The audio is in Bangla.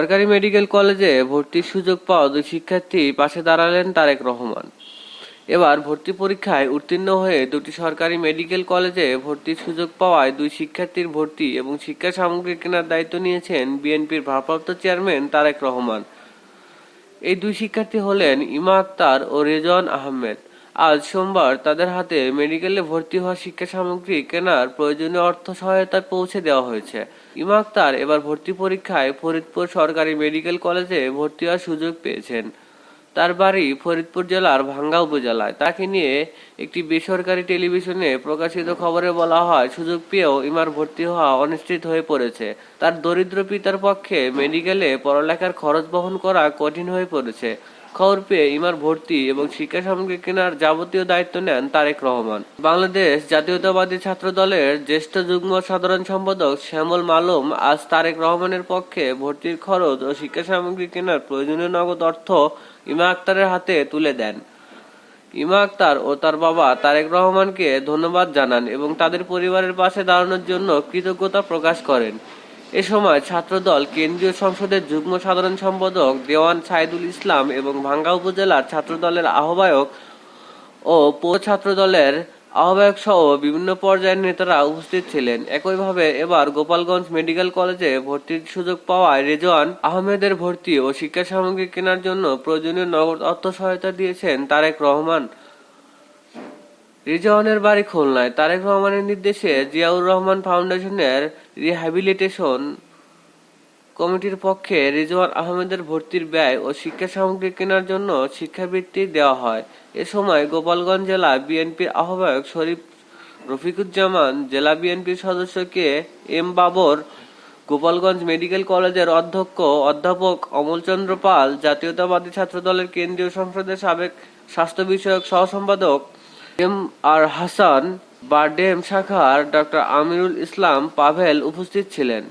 সরকারি মেডিকেল কলেজে ভর্তির সুযোগ পাওয়া দুই শিক্ষার্থী পাশে দাঁড়ালেন তারেক রহমান। এবার ভর্তি পরীক্ষায় উত্তীর্ণ হয়ে দুটি সরকারি মেডিকেল কলেজে ভর্তির সুযোগ পাওয়ায় দুই শিক্ষার্থীর ভর্তি এবং শিক্ষা সামগ্রী কেনার দায়িত্ব নিয়েছেন বিএনপির ভারপ্রাপ্ত চেয়ারম্যান তারেক রহমান। এই দুই শিক্ষার্থী হলেন ইমা আক্তার ও রেজওয়ান আহমেদ। আজ সোমবার তাদের হাতে মেডিকেলে ভর্তি হওয়া শিক্ষা সামগ্রী কেনার প্রয়োজনীয় অর্থ সহায়তা পৌঁছে দেওয়া হয়েছে। ইমা আক্তার এবার ভর্তি পরীক্ষায় ফরিদপুর সরকারি মেডিকেল কলেজে ভর্তি হওয়ার সুযোগ পেয়েছেন। তার বাড়ি ফরিদপুর জেলার ভাঙ্গা উপজেলায়। তাকে নিয়ে একটি বেসরকারি টেলিভিশনে প্রকাশিত খবরে বলা হয়, সুযোগ পেয়েও ইমার ভর্তি হওয়া অনিশ্চিত হয়ে পড়েছে। তার দরিদ্র পিতার পক্ষে মেডিকেলে পড়ালেখার খরচ বহন করা কঠিন হয়ে পড়েছে। খবর পেয়ে ইমার ভর্তি এবং শিক্ষা সামগ্রী কেনার যাবতীয় দায়িত্ব নেন তারেক রহমান। বাংলাদেশ জাতীয়তাবাদী ছাত্র দলের জ্যেষ্ঠ যুগ্ম সাধারণ সম্পাদক শ্যামল মালুম আজ তারেক রহমানের পক্ষে ভর্তির খরচ ও শিক্ষা সামগ্রী কেনার প্রয়োজনীয় নগদ অর্থ ইমা আক্তারের হাতে তুলে দেন। ইমা আক্তার ও তার বাবা তারেক রহমানকে ধন্যবাদ জানান এবং তাদের পরিবারের পাশে দাঁড়ানোর জন্য কৃতজ্ঞতা প্রকাশ করেন। এ সময় ছাত্রদল কেন্দ্রীয় সংসদের যুগ্ম সাধারণ সম্পাদক দেওয়ান সাইদুল ইসলাম এবং ভাঙ্গা উপজেলার ছাত্রদলের আহ্বায়ক ও পৌর ছাত্রদলের আহ্বায়ক সহ বিভিন্ন পর্যায়ের নেতারা উপস্থিত ছিলেন। একইভাবে এবার গোপালগঞ্জ মেডিকেল কলেজে ভর্তির সুযোগ পাওয়ায় রেজওয়ান আহমেদের ভর্তি ও শিক্ষা সামগ্রী কেনার জন্য প্রয়োজনীয় নগদ অর্থ সহায়তা দিয়েছেন তারেক রহমান। রেজওয়ানের বাড়ি খুলনায়। তারেক রহমানের নির্দেশে জিয়াউর রহমান ফাউন্ডেশনের রিহ্যাবিলিটেশন কমিটির পক্ষে রেজওয়ান আহমেদের ভর্তির ব্যয় ও শিক্ষা সামগ্রী কেনার জন্য শিক্ষাবৃত্তি দেওয়া হয়। এ সময় গোপালগঞ্জ জেলা বিএনপির আহ্বায়ক শরীফ রফিকুজ্জামান, জেলা বিএনপির সদস্য K M Babar, Gopalganj medical কলেজের অধ্যক্ষ অধ্যাপক অমলচন্দ্র পাল, জাতীয়তাবাদী ছাত্রদলের কেন্দ্রীয় সংসদের সাবেক স্বাস্থ্য বিষয়ক সহ সম্পাদক এম আর হাসান, বারডেম শাখার ডক্টর আমিরুল ইসলাম পাভেল উপস্থিত ছিলেন।